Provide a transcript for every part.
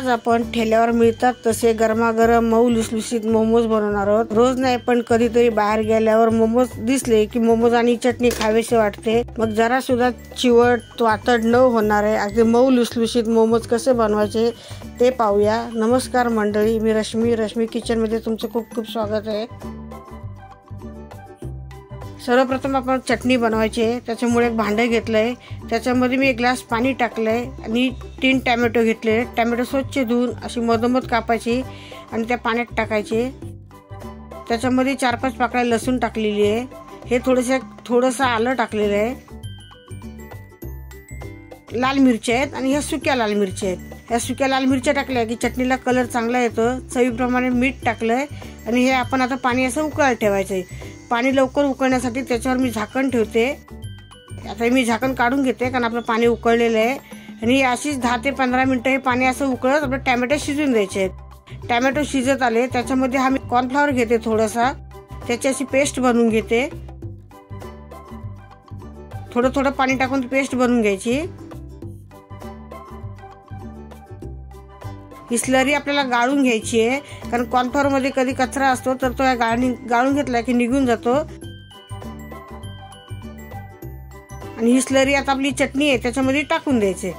आज आपण ठेल्यावर मिळतात तसे गरमागरम मऊ लुसलुसीत मोमोज बनवणार आहोत। रोज नाही पण कधीतरी बाहेर गेल्यावर मोमोज दिसले की मोमोज आणि चटणी खावेसे वाटते। मग जरा सुद्धा चिवट वातड न होणारे अगदी मऊ लुसलुसीत मोमोज कसे बनवायचे ते पाहूया। नमस्कार मंडळी, मी रश्मी किचन मध्ये तुमचं खूप खूप स्वागत आहे। सर्वप्रथम आपण चटणी बनवायची आहे। त्याच्यामुळे एक भांडे घेतलंय, त्याच्यामध्ये मी एक ग्लास पाणी टाकलंय आणि 3 टोमॅटो घेतले। टोमॅटो स्वच्छ धुवून अशी मधोमध कापायची आणि त्या पाण्यात टाकायचे। त्याच्यामध्ये 4-5 पाकळ्या लसूण टाकलेली आहे। हे थोडंसं आलं टाकलेलं आहे। लाल मिरच्या आहेत आणि ह्या सुक्या लाल मिरच्या आहेत। ह्या सुक्या लाल मिरच्या टाकल्या की चटणीला कलर चांगला येतो। चवीप्रमाणे मीठ टाकलंय आणि हे आपण आता पाणी असं उकळत ठेवायचंय। पाणी लवकर उकळण्यासाठी त्याच्यावर मी झाकण ठेवते। आता मी झाकण काढून घेते कारण आपलं पाणी उकळलेलं आहे आणि अशीच 10 ते 15 मिनिटं हे पाणी असं उकळत आपलं टोमॅटो शिजून द्यायचे आहेत। टोमॅटो शिजत आले त्याच्यामध्ये मी कॉर्नफ्लॉवर घेते, थोडासा त्याची अशी पेस्ट बनवून घेते। थोडं पाणी टाकून पेस्ट बनवून घ्यायची। ही स्लरी आपल्याला गाळून घ्यायची आहे कारण कॉर्नफ्लॉवर मध्ये कधी कचरा असतो तर तो गाळून घेतला की निघून जातो। आणि ही स्लरी आता आपली चटणी आहे त्याच्यामध्ये टाकून द्यायचे।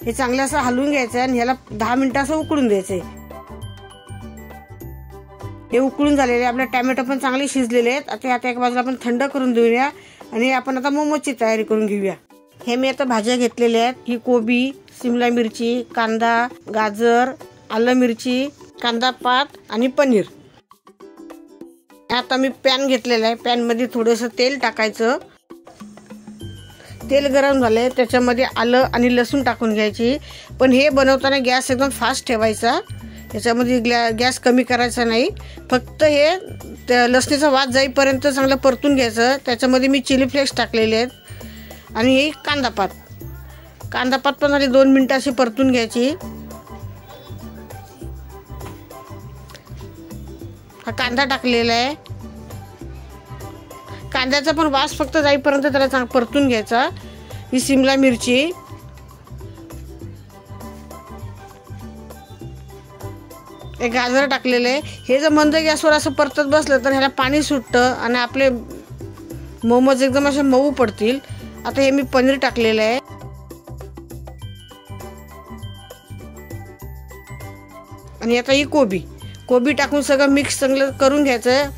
हे चांगलं असं हलवून घ्यायचं आणि ह्याला 10 मिनिटं असं उकळून द्यायचे। हे उकळून झालेले आपले टोमॅटो पण चांगले शिजलेले आहेत। आता एक बाजूला आपण थंड करून देऊया आणि आपण आता मोमोजची तयारी करून घेऊया। हे मी आता भाज्या घेतलेल्या आहेत। ही कोबी, शिमला मिरची, कांदा, गाजर, आलं मिरची, कांदा पात आणि पनीर। आता मी पॅन घेतलेला आहे। पॅन मध्ये थोडंसं तेल टाकायचं। तेल गरम झाले त्याच्यामध्ये आलं आणि लसूण टाकून घ्यायची। पण हे बनवताना गॅस एकदम फास्ट ठेवायचा। याच्यामध्ये गॅस कमी करायचा नाही। फक्त हे लसणीचा वास जाईपर्यंत चांगलं परतून घ्यायचं। त्याच्यामध्ये मी चिली फ्लेक्स टाकलेले आहेत आणि हे कांदा पात पण झाली 2 मिनिटं अशी परतून घ्यायची। हा कांदा टाकलेला आहे। कांद्याचा पण वास फक्त जाईपर्यंत त्याला चांगलं परतून घ्यायचा। ही शिमला मिरची, एक गाजर टाकलेलं आहे। हे जर मंद गॅसवर असं परतत बसलं तर ह्याला पाणी सुटतं आणि आपले मोमोज एकदम असे मऊ पडतील। आता हे मी पनीर टाकलेलं आहे आणि आता ही कोबी टाकून सगळं मिक्स चांगलं करून घ्यायचं।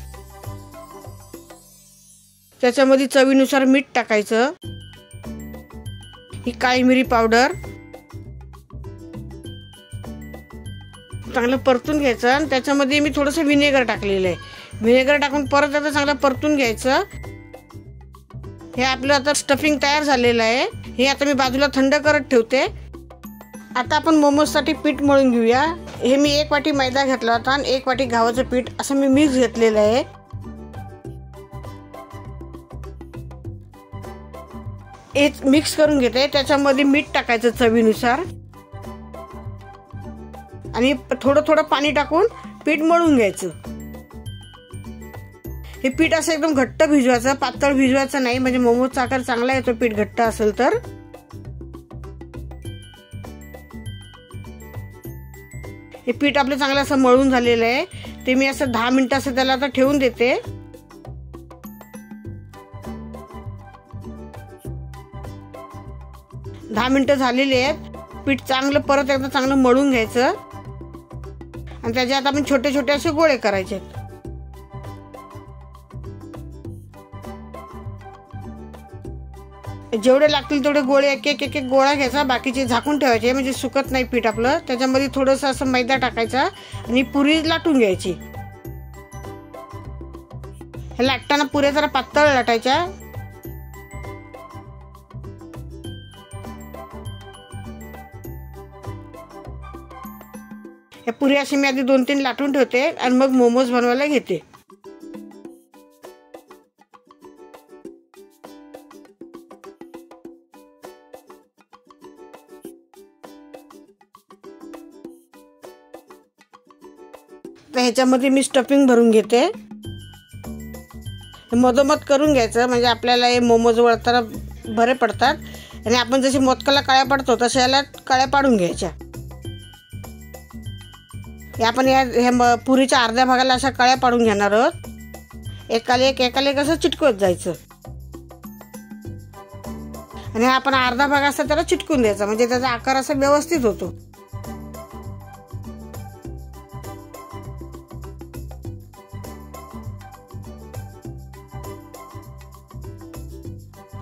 त्याच्यामध्ये चवीनुसार मीठ टाकायचं। ही काळी मिरी पावडर चांगलं परतून घ्यायचं आणि त्याच्यामध्ये मी थोडंसं व्हिनेगर टाकलेलं आहे। व्हिनेगर टाकून परत आता चांगलं परतून घ्यायचं। हे आपलं आता स्टफिंग तयार झालेलं आहे। हे आता मी बाजूला थंड करत ठेवते। आता आपण मोमोजसाठी पीठ मळून घेऊया। हे मी 1 वाटी मैदा घेतला होता आणि 1 वाटी गव्हाचं पीठ असं मी मिक्स घेतलेलं आहे। हे मिक्स करून घेते। त्याच्यामध्ये मीठ टाकायचं चवीनुसार आणि थोडं पाणी टाकून पीठ मळून घ्यायचं। हे पीठ असं एकदम घट्ट भिजवायचं, पातळ भिजवायचं नाही म्हणजे मोमोजचा आकार चांगला येतो पीठ घट्ट असेल तर। हे पीठ आपलं चांगलं असं मळून झालेलं आहे। ते मी असं 10 मिनिटं असं त्याला आता ठेवून देते। 10 मिनिटं झालेली आहेत। पीठ चांगलं परत एकदा चांगलं मळून घ्यायचं आणि त्याच्यात आपण छोटे असे गोळे करायचे। जेवढे लागतील तेवढे गोळे एक गोळा घ्यायचा, बाकीचे झाकून ठेवायचे म्हणजे सुकत नाही पीठ आपलं। त्याच्यामध्ये थोडंसं असं मैदा टाकायचा आणि पुरी लाटून घ्यायची। हे लाटताना पुऱ्या जरा पातळ लाटायच्या। हे पुरी अशी मी आधी 2-3 लाटून ठेवते आणि मग मोमोज बनवायला घेते। तर ह्याच्यामध्ये मी स्टफिंग भरून घेते। मधोमध करून घ्यायचं म्हणजे आपल्याला हे मोमोज वळताना बरे पडतात आणि आपण जसे मोदकाला कळ्या पाडतो तसे याला कळ्या पाडून घ्यायच्या। हे आपण या पुरीच्या अर्ध्या भागाला अशा कळ्या पाडून घेणार आहोत। एकाला एक असं चिटकवत जायचं आणि आपण अर्धा भाग असा त्याला चिटकून द्यायचा, म्हणजे त्याचा आकार असा व्यवस्थित होतो।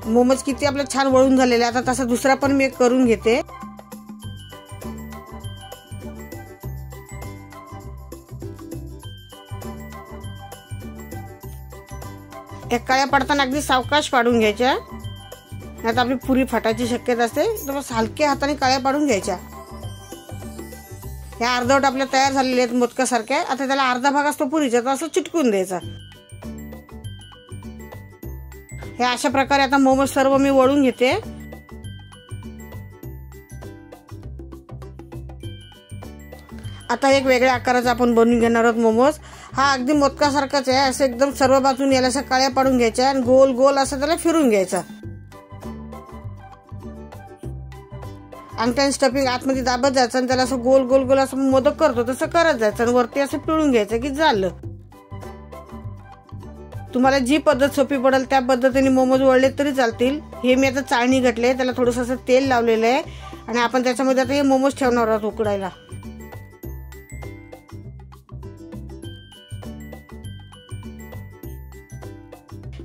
मोमोज किती आपलं छान वळून झालेले, आता तसा दुसरा पण मी एक करून घेते। एक कळ्या पडताना अगदी सावकाश पाडून घ्यायच्या, आता आपली पुरी फाटायची शक्यता असते, तर बस हलक्या हाताने कळ्या पाडून घ्यायच्या। ह्या अर्धवट आपल्या तयार झालेले आहेत मोदकासारख्या। आता त्याला अर्धा भाग असतो पुरीचा, तो असं चिटकून द्यायचा। हे अशा प्रकारे आता मोमोज सर्व मी वळून घेते। आता एक वेगळ्या आकाराचा आपण बनवून घेणार आहोत मोमोज। हा अगदी मोदकासारखाच आहे, असं एकदम सर्व बाजूने याला अशा कळ्या पाडून घ्यायच्या आणि गोल गोल असं त्याला फिरून घ्यायचा। अंगठ्याने स्टफिंग आतमध्ये दाबत जायचं आणि त्याला असं गोल गोल गोल असं मोदक करतो तसं करत जायचं आणि वरती असं पिळून घ्यायचं की झालं। तुम्हाला जी पद्धत सोपी पडेल त्या पद्धतीने मोमोज वळले तरी चालतील। हे मी आता चाळणी घातले, त्याला थोडंसं असं तेल लावलेलं आहे आणि आपण त्याच्यामध्ये आता हे मोमोज ठेवणार आहोत उकडायला।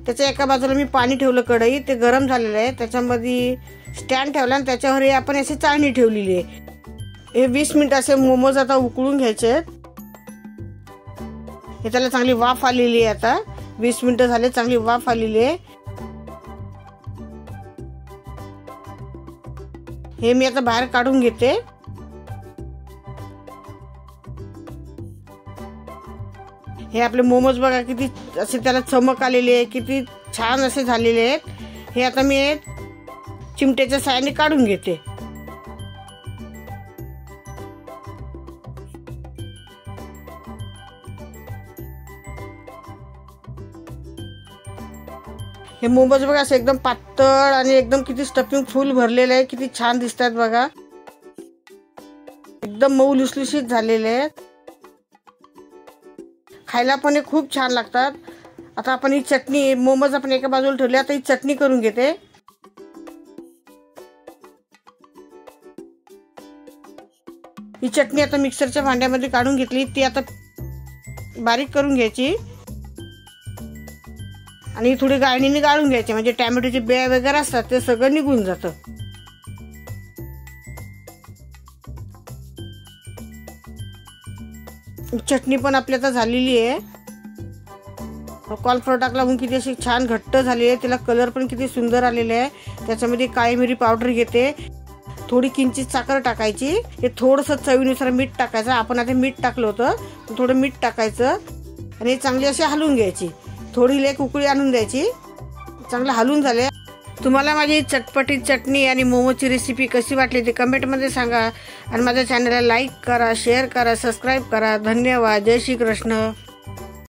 त्याच्या एका बाजूला मी पाणी ठेवलं कढई, ते गरम झालेलं आहे। त्याच्यामध्ये स्टँड ठेवला आणि त्याच्यावर आपण अशी चाळणी ठेवलेली आहे। हे 20 मिनिट असे मोमोज आता उकळून घ्यायचे आहेत। हे त्याला चांगली वाफ आलेली आहे, आता 20 मिनिटं झाले, चांगली वाफ आलेली आहे। हे मी आता बाहेर काढून घेते। हे आपले मोमोज बघा किती असे त्याला चमक आलेली आहे, किती छान असे झालेले आहेत। हे आता मी चिमट्याच्या साहाय्याने काढून घेते। हे मोमोज बघा असे एकदम पातळ आणि एकदम किती स्टफिंग फुल भरलेलं आहे, किती छान दिसतात बघा, एकदम मऊ लुसलुशीत झालेले आहेत। खायला पण हे खूप छान लागतात। आता आपण ही चटणी, मोमोज आपण एका बाजूला ठेवले, आता ही चटणी करून घेते। ही चटणी आता मिक्सरच्या भांड्यामध्ये काढून घेतली, ती आता बारीक करून घ्यायची आणि थोडी गाळणीने गाळून घ्यायची, म्हणजे टॅमॅटोचे बिया वगैरे असतात ते सगळं निघून जातं। चटणी पण आपली आता झालेली आहे। कॉर्नफ्लोअर टाकला म्हणून किती अशी छान घट्ट झाली आहे, तिला कलर पण किती सुंदर आलेला आहे। त्याच्यामध्ये काळी मिरी पावडर घेते, थोडी किंचित साखर टाकायची, हे थोडंसं चवीनुसार मीठ टाकायचं। आपण आता मीठ टाकलं होतं, थोडं मीठ टाकायचं आणि चांगली अशी हलवून घ्यायची। थोडी लेक उकळी आणून द्यायची, चांगलं हलवून झाले। तुम्हाला माझी चटपटीत चटणी आणि मोमोची रेसिपी कशी वाटली ते कमेंटमध्ये सांगा आणि माझ्या चॅनलला लाईक करा, शेअर करा, सबस्क्राईब करा। धन्यवाद। जय श्री कृष्ण।